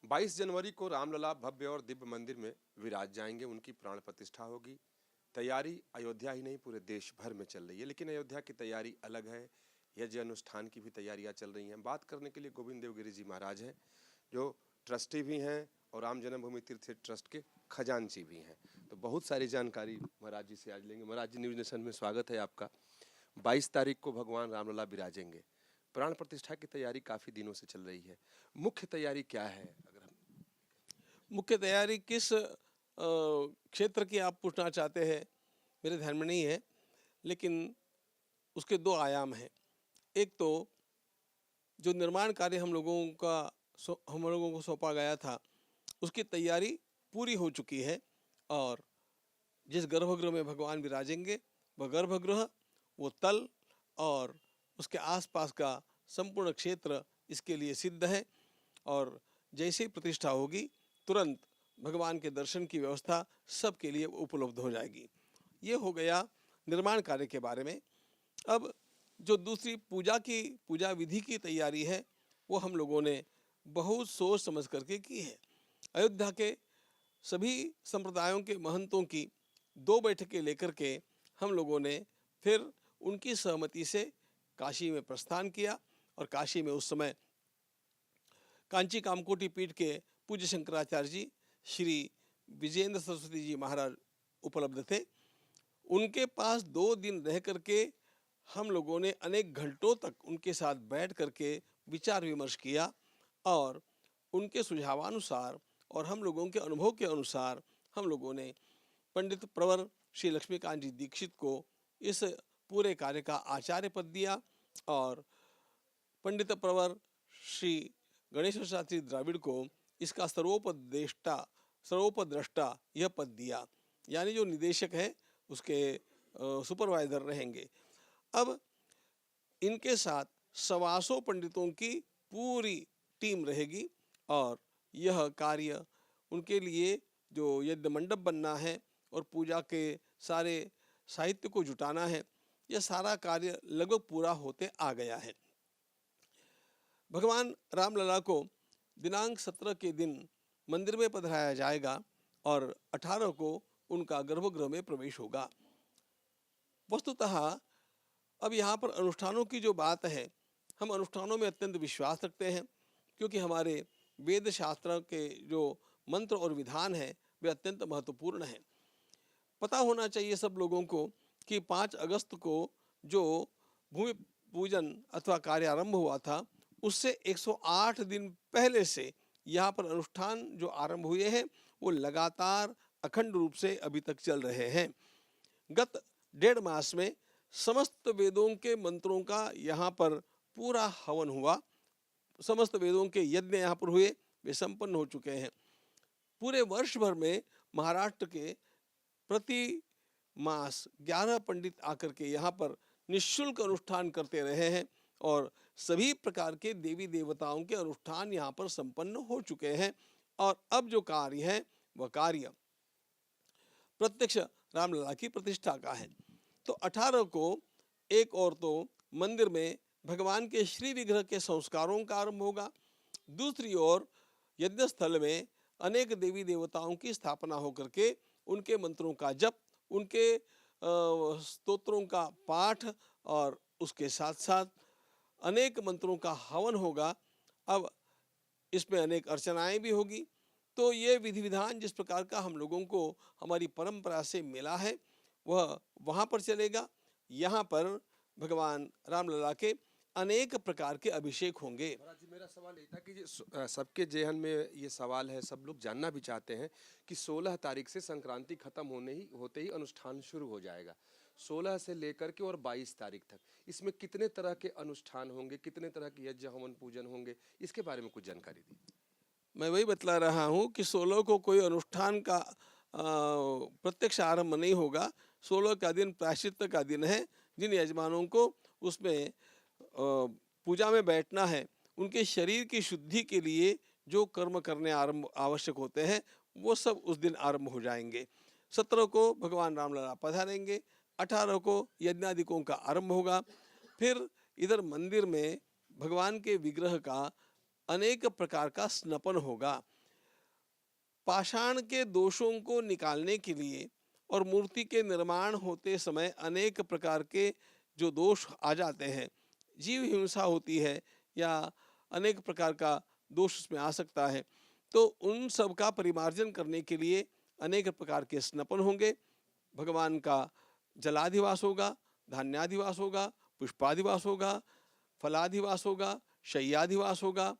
22 जनवरी को रामलला भव्य और दिव्य मंदिर में विराज जाएंगे। उनकी प्राण प्रतिष्ठा होगी। तैयारी अयोध्या ही नहीं पूरे देश भर में चल रही है, लेकिन अयोध्या की तैयारी अलग है। यज्ञ अनुष्ठान की भी तैयारियां चल रही हैं। बात करने के लिए गोविंद देवगिरी जी महाराज हैं, जो ट्रस्टी भी हैं और राम जन्मभूमि तीर्थ ट्रस्ट के खजांची भी हैं। तो बहुत सारी जानकारी महाराज जी से आज लेंगे। महाराज जी, न्यूज नेशन में स्वागत है आपका। 22 तारीख को भगवान रामलला विराजेंगे। प्राण प्रतिष्ठा की तैयारी काफी दिनों से चल रही है। मुख्य तैयारी क्या है? अगर हम मुख्य तैयारी किस क्षेत्र की आप पूछना चाहते हैं, मेरे ध्यान में नहीं है, लेकिन उसके दो आयाम हैं। एक तो जो निर्माण कार्य हम लोगों को सौंपा गया था, उसकी तैयारी पूरी हो चुकी है और जिस गर्भगृह में भगवान विराजेंगे वह गर्भगृह, वो तल और उसके आसपास का संपूर्ण क्षेत्र इसके लिए सिद्ध है। और जैसे ही प्रतिष्ठा होगी तुरंत भगवान के दर्शन की व्यवस्था सबके लिए उपलब्ध हो जाएगी। ये हो गया निर्माण कार्य के बारे में। अब जो दूसरी पूजा विधि की तैयारी है, वो हम लोगों ने बहुत सोच समझ करके की है। अयोध्या के सभी संप्रदायों के महंतों की 2 बैठकें लेकर के हम लोगों ने फिर उनकी सहमति से काशी में प्रस्थान किया और काशी में उस समय कांची कामकोटि पीठ के पूज्य शंकराचार्य जी श्री विजयेंद्र सरस्वती जी महाराज उपलब्ध थे। उनके पास 2 दिन रह करके हम लोगों ने अनेक घंटों तक उनके साथ बैठ करके विचार विमर्श किया और उनके सुझावानुसार और हम लोगों के अनुभव के अनुसार हम लोगों ने पंडित प्रवर श्री लक्ष्मीकांत जी दीक्षित को इस पूरे कार्य का आचार्य पद दिया और पंडित प्रवर श्री गणेश शास्त्री द्राविड़ को इसका सर्वोपद्रष्टा यह पद दिया, यानी जो निदेशक है उसके सुपरवाइजर रहेंगे। अब इनके साथ 125 पंडितों की पूरी टीम रहेगी और यह कार्य उनके लिए जो यज्ञ मंडप बनना है और पूजा के सारे साहित्य को जुटाना है, यह सारा कार्य लगभग पूरा होते आ गया है। भगवान रामलला को दिनांक 17 के दिन मंदिर में पधराया जाएगा और 18 को उनका गर्भगृह में प्रवेश होगा। वस्तुतः अब यहाँ पर अनुष्ठानों की जो बात है, हम अनुष्ठानों में अत्यंत विश्वास रखते हैं, क्योंकि हमारे वेद शास्त्र के जो मंत्र और विधान हैं वे अत्यंत महत्वपूर्ण हैं। पता होना चाहिए सब लोगों को कि 5 अगस्त को जो भूमि पूजन अथवा कार्य आरंभ हुआ था, उससे 108 दिन पहले से यहाँ पर अनुष्ठान जो आरंभ हुए हैं वो लगातार अखंड रूप से अभी तक चल रहे हैं। गत 1.5 मास में समस्त वेदों के मंत्रों का यहाँ पर पूरा हवन हुआ। समस्त वेदों के यज्ञ यहाँ पर हुए, वे संपन्न हो चुके हैं। पूरे वर्ष भर में महाराष्ट्र के प्रति मास 11 पंडित आकर के यहाँ पर निःशुल्क अनुष्ठान करते रहे हैं और सभी प्रकार के देवी देवताओं के अनुष्ठान यहाँ पर संपन्न हो चुके हैं। और अब जो कार्य है वह कार्य प्रत्यक्ष रामलला की प्रतिष्ठा का है। तो 18 को एक और तो मंदिर में भगवान के श्री विग्रह के संस्कारों का आरंभ होगा, दूसरी ओर यज्ञ स्थल में अनेक देवी देवताओं की स्थापना होकर के उनके मंत्रों का जप, उनके स्तोत्रों का पाठ और उसके साथ साथ अनेक मंत्रों का हवन होगा। अब इसमें अनेक अर्चनाएं भी होगी। तो ये विधि विधान जिस प्रकार का हम लोगों को हमारी परंपरा से मिला है वह वहाँ पर चलेगा। यहाँ पर भगवान रामलला के अनेक प्रकार के अभिषेक होंगे। महाराज जी, मेरा सवाल ये था कि सबके जेहन में ये सवाल है, सब लोग जानना भी चाहते हैं कि 16 तारीख से संक्रांति खत्म होते ही अनुष्ठान शुरू हो जाएगा। 16 से लेकर के और 22 तारीख तक इसमें कितने तरह के अनुष्ठान होंगे, कितने तरह के यज्ञ हवन पूजन होंगे, इसके बारे में कुछ जानकारी दी। मैं वही बतला रहा हूँ कि 16 को कोई अनुष्ठान का प्रत्यक्ष आरंभ नहीं होगा। 16 का दिन प्रायश्चित्त का दिन है। जिन यजमानों को उसमें पूजा में बैठना है, उनके शरीर की शुद्धि के लिए जो कर्म करने आवश्यक होते हैं वो सब उस दिन आरंभ हो जाएंगे। 17 को भगवान रामलला पधारेंगे, 18 को यज्ञादिकों का आरंभ होगा। फिर इधर मंदिर में भगवान के विग्रह का अनेक प्रकार का स्नपन होगा। पाषाण के दोषों को निकालने के लिए और मूर्ति के निर्माण होते समय अनेक प्रकार के जो दोष आ जाते हैं, जीव हिंसा होती है या अनेक प्रकार का दोष उसमें आ सकता है, तो उन सब का परिमार्जन करने के लिए अनेक प्रकार के स्नपन होंगे। भगवान का जलाधिवास होगा, धान्याधिवास होगा, पुष्पाधिवास होगा, फलाधिवास होगा, शय्याधिवास होगा।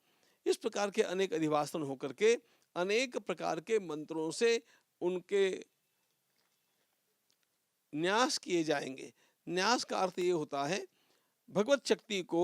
इस प्रकार के अनेक अधिवासन होकर के अनेक प्रकार के मंत्रों से उनके न्यास किए जाएंगे। न्यास का अर्थ ये होता है भगवत शक्ति को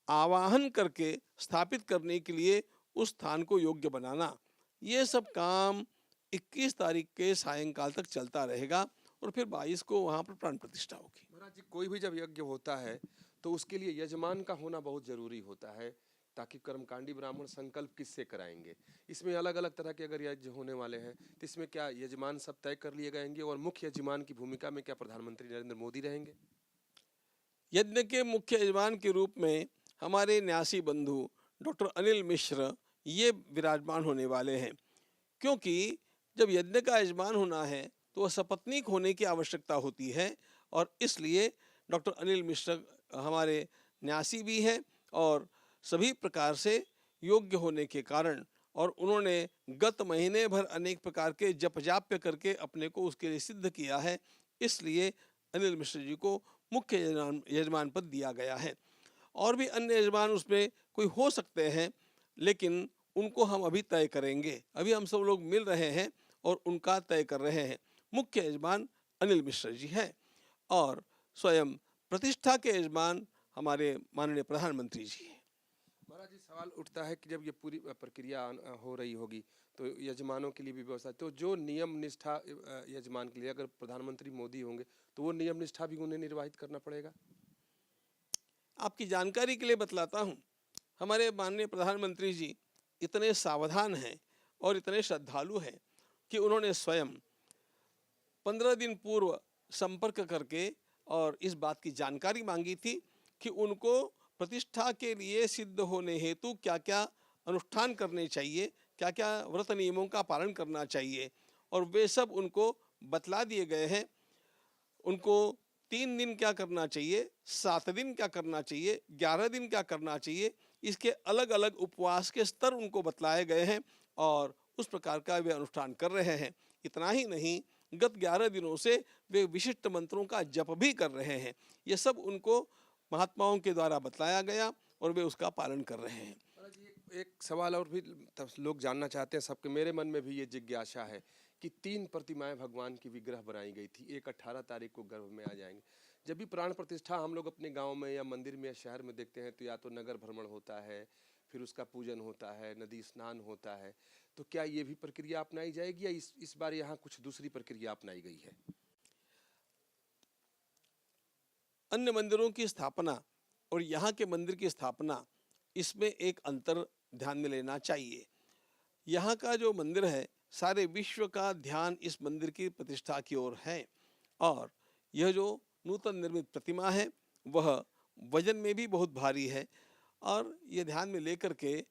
आवाहन करके स्थापित करने के लिए उस स्थान को योग्य बनाना। ये सब काम 21 तारीख के सायंकाल तक चलता रहेगा और फिर 22 को वहाँ पर प्राण प्रतिष्ठा होगी। महाराज जी, कोई भी जब यज्ञ होता है तो उसके लिए यजमान का होना बहुत जरूरी होता है, ताकि कर्मकांडी ब्राह्मण संकल्प किससे कराएंगे। इसमें अलग अलग तरह के अगर यज्ञ होने वाले हैं तो इसमें क्या यजमान सब तय कर लिए गएंगे, और मुख्य यजमान की भूमिका में क्या प्रधानमंत्री नरेंद्र मोदी रहेंगे? यज्ञ के मुख्य यजमान के रूप में हमारे न्यासी बंधु डॉक्टर अनिल मिश्र ये विराजमान होने वाले हैं, क्योंकि जब यज्ञ का यजमान होना है तो वह सपत्नीक होने की आवश्यकता होती है, और इसलिए डॉक्टर अनिल मिश्र हमारे न्यासी भी हैं और सभी प्रकार से योग्य होने के कारण, और उन्होंने गत महीने भर अनेक प्रकार के जप जाप्य करके अपने को उसके लिए सिद्ध किया है, इसलिए अनिल मिश्र जी को मुख्य यजमान पद दिया गया है। और भी अन्य यजमान उसमें कोई हो सकते हैं, लेकिन उनको हम अभी तय करेंगे। अभी हम सब लोग मिल रहे हैं और उनका तय कर रहे हैं। मुख्य यजमान अनिल मिश्र जी हैं और स्वयं प्रतिष्ठा के यजमान हमारे माननीय प्रधानमंत्री जी हैं। महाराज जी, सवाल उठता है कि जब ये पूरी प्रक्रिया हो रही होगी तो यजमानों के लिए भी व्यवस्था, तो जो नियम निष्ठा यजमान के लिए अगर प्रधानमंत्री मोदी होंगे तो वो नियम निष्ठा भी उन्हें निर्वाहित करना पड़ेगा? आपकी जानकारी के लिए बतलाता हूँ, हमारे माननीय प्रधानमंत्री जी इतने सावधान हैं और इतने श्रद्धालु हैं कि उन्होंने स्वयं 15 दिन पूर्व संपर्क करके और इस बात की जानकारी मांगी थी कि उनको प्रतिष्ठा के लिए सिद्ध होने हेतु क्या क्या अनुष्ठान करने चाहिए, क्या क्या व्रत नियमों का पालन करना चाहिए, और वे सब उनको बतला दिए गए हैं। उनको 3 दिन क्या करना चाहिए, 7 दिन क्या करना चाहिए, 11 दिन क्या करना चाहिए, इसके अलग अलग उपवास के स्तर उनको बतलाए गए हैं और उस प्रकार का वे अनुष्ठान कर रहे हैं। इतना ही नहीं, गत 11 दिनों से वे विशिष्ट मंत्रों का जप भी कर रहे हैं। ये सब उनको महात्माओं के द्वारा बतलाया गया और वे उसका पालन कर रहे हैं। एक सवाल और भी लोग जानना चाहते हैं, सबके मेरे मन में भी ये जिज्ञासा है कि 3 प्रतिमाएं भगवान की विग्रह बनाई गई थी, एक 18 तारीख को गर्भ में आ जाएंगे। जब भी प्राण प्रतिष्ठा हम लोग अपने गांव में या मंदिर में या शहर में देखते हैं तो या तो नगर भ्रमण होता है, फिर उसका पूजन होता है, नदी स्नान होता है, तो क्या ये भी प्रक्रिया अपनाई जाएगी या इस बार यहाँ कुछ दूसरी प्रक्रिया अपनाई गई है? अन्य मंदिरों की स्थापना और यहाँ के मंदिर की स्थापना, इसमें एक अंतर ध्यान में लेना चाहिए। यहाँ का जो मंदिर है, सारे विश्व का ध्यान इस मंदिर की प्रतिष्ठा की ओर है, और यह जो नूतन निर्मित प्रतिमा है वह वजन में भी बहुत भारी है, और यह ध्यान में लेकर के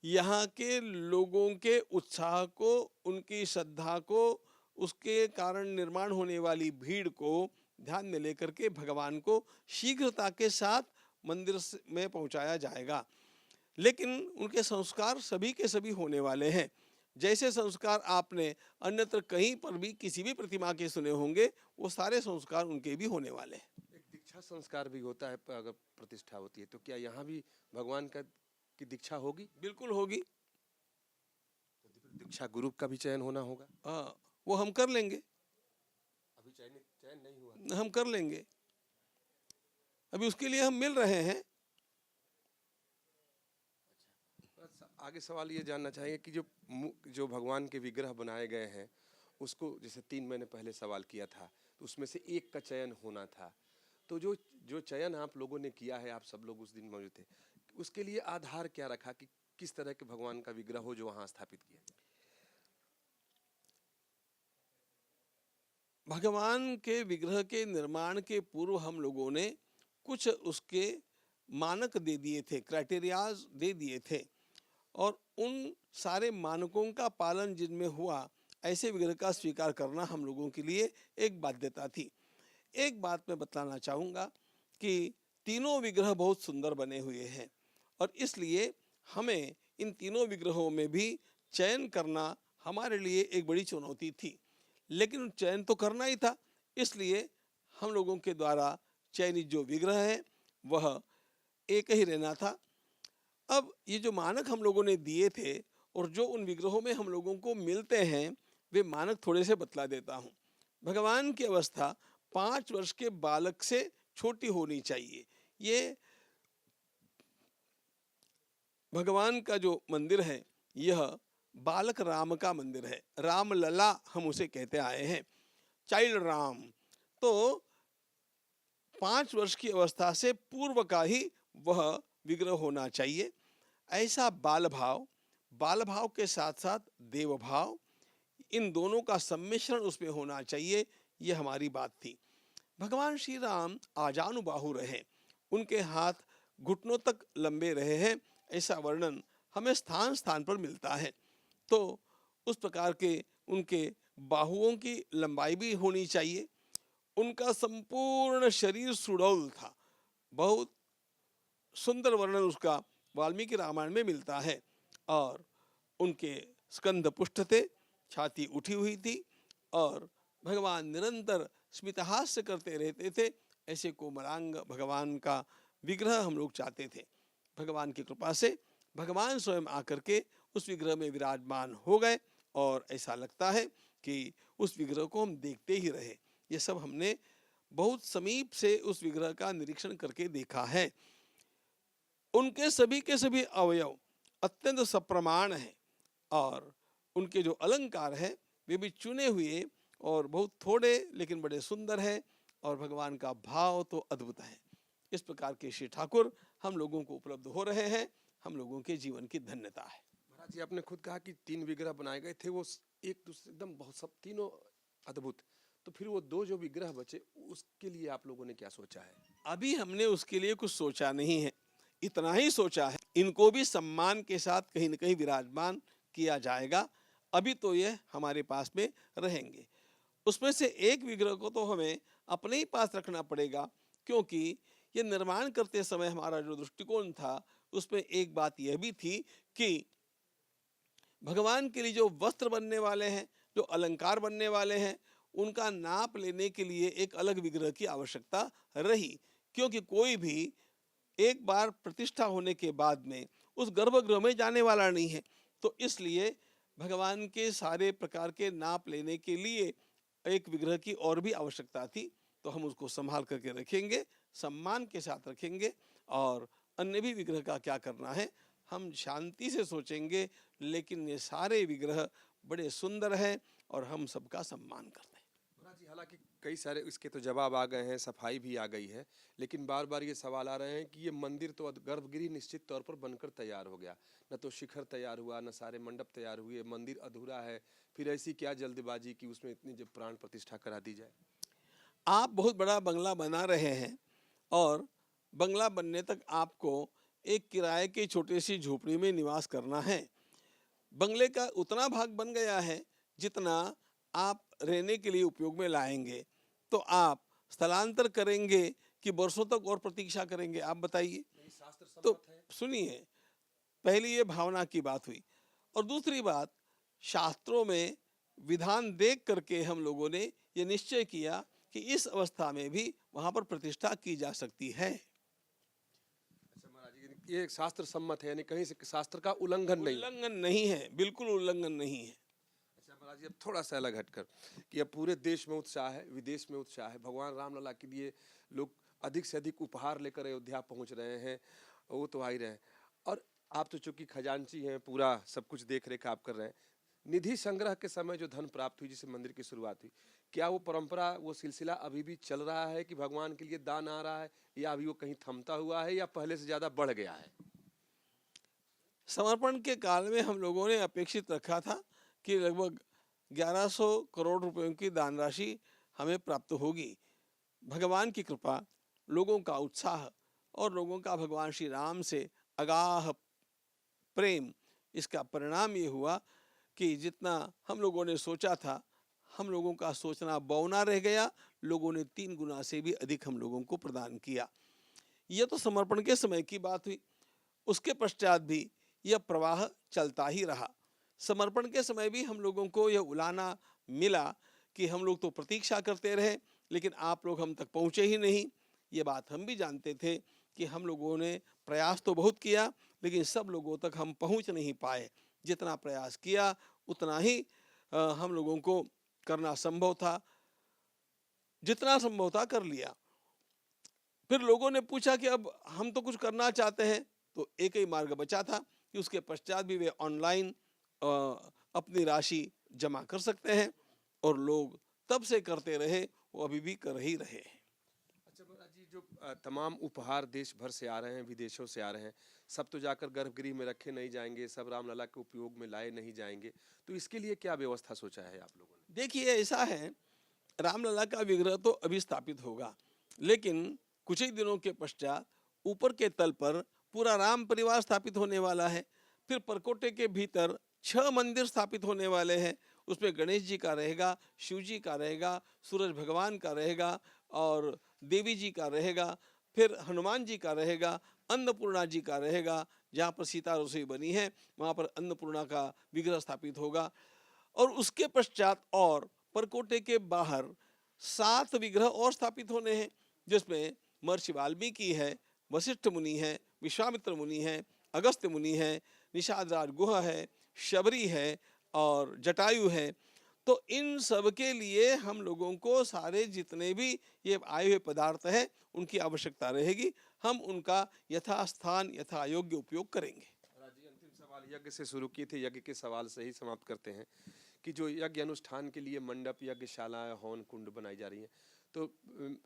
यहाँ के लोगों के उत्साह को, उनकी श्रद्धा को, उसके कारण निर्माण होने वाली भीड़ को ध्यान में लेकर के भगवान को शीघ्रता के साथ मंदिर में पहुंचाया जाएगा। लेकिन उनके संस्कार सभी के सभी होने वाले हैं। जैसे संस्कार आपने अन्यत्र कहीं पर भी किसी भी प्रतिमा के सुने होंगे, वो सारे संस्कार उनके भी होने वाले हैं। एक दीक्षा संस्कार भी होता है अगर प्रतिष्ठा होती है, तो क्या यहाँ भी भगवान की दीक्षा होगी? बिल्कुल होगी। तो दीक्षा गुरु का भी चयन होना होगा? हाँ, वो हम कर लेंगे। अभी चयन नहीं हुआ? हम कर लेंगे, अभी उसके लिए हम मिल रहे हैं। आगे सवाल ये जानना चाहिए कि जो भगवान के विग्रह बनाए गए हैं, उसको जैसे 3 महीने पहले सवाल किया था, तो उसमें से एक का चयन होना था, तो जो चयन आप लोगों ने किया है, आप सब लोग उस दिन मौजूद थे, उसके लिए आधार क्या रखा कि किस तरह के भगवान का विग्रह हो जो वहां स्थापित किया? भगवान के विग्रह के निर्माण के पूर्व हम लोगों ने कुछ उसके मानक दे दिए थे, क्राइटेरियाज दे दिए थे, और उन सारे मानकों का पालन जिनमें हुआ, ऐसे विग्रह का स्वीकार करना हम लोगों के लिए एक बाध्यता थी। एक बात मैं बतलाना चाहूँगा कि तीनों विग्रह बहुत सुंदर बने हुए हैं और इसलिए हमें इन तीनों विग्रहों में भी चयन करना हमारे लिए एक बड़ी चुनौती थी, लेकिन चयन तो करना ही था, इसलिए हम लोगों के द्वारा चयनित जो विग्रह है वह एक ही रहना था। अब ये जो मानक हम लोगों ने दिए थे और जो उन विग्रहों में हम लोगों को मिलते हैं, वे मानक थोड़े से बतला देता हूँ। भगवान की अवस्था 5 वर्ष के बालक से छोटी होनी चाहिए। ये भगवान का जो मंदिर है यह बालक राम का मंदिर है, रामलला हम उसे कहते आए हैं, चाइल्ड राम। तो 5 वर्ष की अवस्था से पूर्व का ही वह विग्रह होना चाहिए। ऐसा बाल भाव के साथ साथ देव भाव, इन दोनों का सम्मिश्रण उसमें होना चाहिए, यह हमारी बात थी। भगवान श्री राम आजानुबाहु रहे, उनके हाथ घुटनों तक लंबे रहे हैं, ऐसा वर्णन हमें स्थान स्थान पर मिलता है। तो उस प्रकार के उनके बाहुओं की लंबाई भी होनी चाहिए। उनका संपूर्ण शरीर सुडौल था, बहुत सुंदर वर्णन उसका वाल्मीकि रामायण में मिलता है। और उनके स्कंद पुष्ट थे, छाती उठी हुई थी और भगवान निरंतर स्मितहास्य करते रहते थे। ऐसे कोमलांग भगवान का विग्रह हम लोग चाहते थे। भगवान की कृपा से भगवान स्वयं आकर के उस विग्रह में विराजमान हो गए और ऐसा लगता है कि उस विग्रह को हम देखते ही रहे। ये सब हमने बहुत समीप से उस विग्रह का निरीक्षण करके देखा है। उनके सभी के सभी अवयव अत्यंत सप्रमाण हैं और उनके जो अलंकार हैं वे भी चुने हुए और बहुत थोड़े लेकिन बड़े सुंदर हैं और भगवान का भाव तो अद्भुत है। इस प्रकार के श्री ठाकुर हम लोगों को उपलब्ध हो रहे हैं, हम लोगों के जीवन की धन्यता है। महाराज जी, आपने खुद कहा कि 3 विग्रह बनाए गए थे, वो एक दूसरे एकदम बहुत सब तीनों अद्भुत, तो फिर वो 2 जो विग्रह बचे उसके लिए आप लोगों ने क्या सोचा है? अभी हमने उसके लिए कुछ सोचा नहीं है, इतना ही सोचा है इनको भी सम्मान के साथ कहीं न कहीं विराजमान किया जाएगा। अभी तो ये हमारे पास में रहेंगे। उसमें से एक विग्रह को तो हमें अपने ही पास रखना पड़ेगा, क्योंकि ये निर्माण करते समय हमारा जो दृष्टिकोण था उसमें एक बात यह भी थी कि भगवान के लिए जो वस्त्र बनने वाले हैं, जो अलंकार बनने वाले हैं, उनका नाप लेने के लिए एक अलग विग्रह की आवश्यकता रही, क्योंकि कोई भी एक बार प्रतिष्ठा होने के बाद में उस गर्भगृह में जाने वाला नहीं है। तो इसलिए भगवान के सारे प्रकार के नाप लेने के लिए एक विग्रह की और भी आवश्यकता थी। तो हम उसको संभाल करके रखेंगे, सम्मान के साथ रखेंगे और अन्य भी विग्रह का क्या करना है हम शांति से सोचेंगे। लेकिन ये सारे विग्रह बड़े सुंदर हैं और हम सबका सम्मान करते हैं। महाराज जी, हालांकि कई सारे इसके तो जवाब आ गए हैं, सफाई भी आ गई है, लेकिन बार बार ये सवाल आ रहे हैं कि ये मंदिर तो गर्भगृह निश्चित तौर पर बनकर तैयार हो गया, न तो शिखर तैयार हुआ, न सारे मंडप तैयार हुए, मंदिर अधूरा है, फिर ऐसी क्या जल्दबाजी कि उसमें इतनी जब प्राण प्रतिष्ठा करा दी जाए? आप बहुत बड़ा बंगला बना रहे हैं और बंगला बनने तक आपको एक किराए की छोटी सी झोपड़ी में निवास करना है। बंगले का उतना भाग बन गया है जितना आप रहने के लिए उपयोग में लाएंगे। तो आप स्थलांतर करेंगे कि वर्षों तक और प्रतीक्षा करेंगे, आप बताइए। तो सुनिए, पहली ये भावना की बात हुई और दूसरी बात, शास्त्रों में विधान देख करके हम लोगों ने ये निश्चय किया कि इस अवस्था में भी वहां पर प्रतिष्ठा की जा सकती है। अच्छा महाराज जी, ये शास्त्र सम्मत है, यानी कहीं से शास्त्र का उल्लंघन नहीं? उल्लंघन नहीं है, बिल्कुल उल्लंघन नहीं है। अच्छा महाराज जी, अब थोड़ा सा अलग हटकर कि अब पूरे देश में उत्साह है, विदेश में उत्साह है, भगवान रामलला के लिए लोग अधिक से अधिक उपहार लेकर अयोध्या पहुंच रहे हैं, वो तो आ ही रहे हैं। और आप तो चूंकि खजांची हैं, पूरा सब कुछ देख रेख आप कर रहे हैं। निधि संग्रह के समय जो धन प्राप्त हुई, जिससे मंदिर की शुरुआत हुई, क्या वो परंपरा, वो सिलसिला अभी भी चल रहा है कि भगवान के लिए दान आ रहा है, या अभी वो कहीं थमता हुआ है, या पहले से ज्यादा बढ़ गया है? समर्पण के काल में हम लोगों ने अपेक्षित रखा था कि लगभग 1100 करोड़ रुपयों की दान राशि हमें प्राप्त होगी। भगवान की कृपा, लोगों का उत्साह और लोगों का भगवान श्री राम से अगाह प्रेम, इसका परिणाम ये हुआ कि जितना हम लोगों ने सोचा था, हम लोगों का सोचना बौना रह गया, लोगों ने 3 गुना से भी अधिक हम लोगों को प्रदान किया। यह तो समर्पण के समय की बात हुई। उसके पश्चात भी यह प्रवाह चलता ही रहा। समर्पण के समय भी हम लोगों को यह उलाहना मिला कि हम लोग तो प्रतीक्षा करते रहे, लेकिन आप लोग हम तक पहुँचे ही नहीं। ये बात हम भी जानते थे कि हम लोगों ने प्रयास तो बहुत किया, लेकिन सब लोगों तक हम पहुँच नहीं पाए। जितना प्रयास किया उतना ही हम लोगों को करना संभव था, जितना संभव था कर लिया। फिर लोगों ने पूछा कि अब हम तो कुछ करना चाहते हैं, तो एक ही मार्ग बचा था कि उसके पश्चात भी वे ऑनलाइन अपनी राशि जमा कर सकते हैं, और लोग तब से करते रहे, वो अभी भी कर ही रहे हैं। अच्छा महाराज जी, जो तमाम उपहार देश भर से आ रहे हैं, विदेशों से आ रहे हैं, सब तो जाकर गर्भगृह में रखे नहीं जाएंगे, सब रामलला के उपयोग में लाए नहीं जाएंगे, तो इसके लिए क्या व्यवस्था सोचा है आप लोगों ने? देखिए, ऐसा है, रामलला का विग्रह तो अभी स्थापित होगा, लेकिन कुछ ही दिनों के पश्चात ऊपर के तल पर पूरा राम परिवार स्थापित होने वाला है। फिर परकोटे के भीतर 6 मंदिर स्थापित होने वाले हैं। उसमें गणेश जी का रहेगा, शिव जी का रहेगा, सूरज भगवान का रहेगा और देवी जी का रहेगा, फिर हनुमान जी का रहेगा, अन्नपूर्णा जी का रहेगा। जहाँ पर सीता रसोई बनी है वहाँ पर अन्नपूर्णा का विग्रह स्थापित होगा। और उसके पश्चात और परकोटे के बाहर 7 विग्रह और स्थापित होने हैं, जिसमें महर्षि वाल्मीकि है, वशिष्ठ मुनि है, विश्वामित्र मुनि है, अगस्त्य मुनि है, निषाद राज गुह है, शबरी है और जटायु है। तो इन सब के लिए हम लोगों को सारे जितने भी ये आए हुए पदार्थ हैं उनकी आवश्यकता रहेगी। हम उनका यथास्थान यथा योग्य उपयोग करेंगे। महाराज जी, अंतिम सवाल यज्ञ से शुरू किए थे, यज्ञ के सवाल से ही समाप्त करते हैं कि जो यज्ञ अनुष्ठान के लिए मंडप, यज्ञशाला, हवन कुंड बनाई जा रही हैं, तो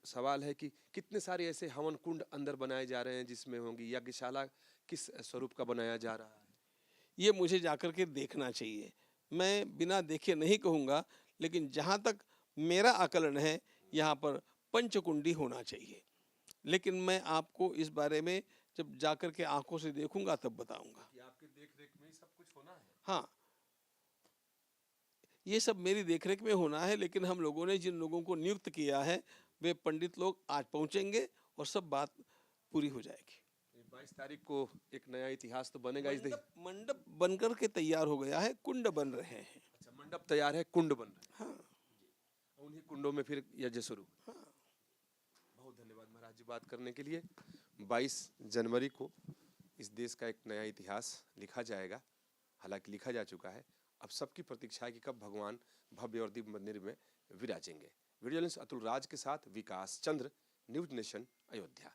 सवाल है कि कितने सारे ऐसे हवन कुंड अंदर बनाए जा रहे हैं जिसमें होंगी, यज्ञशाला किस स्वरूप का बनाया जा रहा है? ये मुझे जाकर के देखना चाहिए, मैं बिना देखे नहीं कहूँगा, लेकिन जहाँ तक मेरा आकलन है यहाँ पर पंचकुंडी होना चाहिए। लेकिन मैं आपको इस बारे में जब जाकर के आंखों से देखूंगा तब बताऊंगा। कि आपके देख रेख में ही सब कुछ होना है? हाँ, ये सब मेरी देखरेख में होना है, लेकिन हम लोगों ने जिन लोगों को नियुक्त किया है वे पंडित लोग आज पहुंचेंगे और सब बात पूरी हो जाएगी। 22 तारीख को एक नया इतिहास तो बनेगा इस दिन। मंडप बनकर के तैयार हो गया है, कुंड बन रहे हैं। अच्छा, मंडप तैयार है, कुंड बन रहे हैं। हाँ, उन्हीं कुंडों में फिर यज्ञ शुरू। हाँ। बहुत धन्यवाद महाराज जी बात करने के लिए। 22 जनवरी को इस देश का एक नया इतिहास लिखा जाएगा, हालांकि लिखा जा चुका है। अब सबकी प्रतीक्षा है कि कब भगवान भव्य और दिव्य मंदिर में विराजेंगे। वीडियो जर्नलिस्ट अतुल राज के साथ विकास चंद्र, न्यूज नेशन, अयोध्या।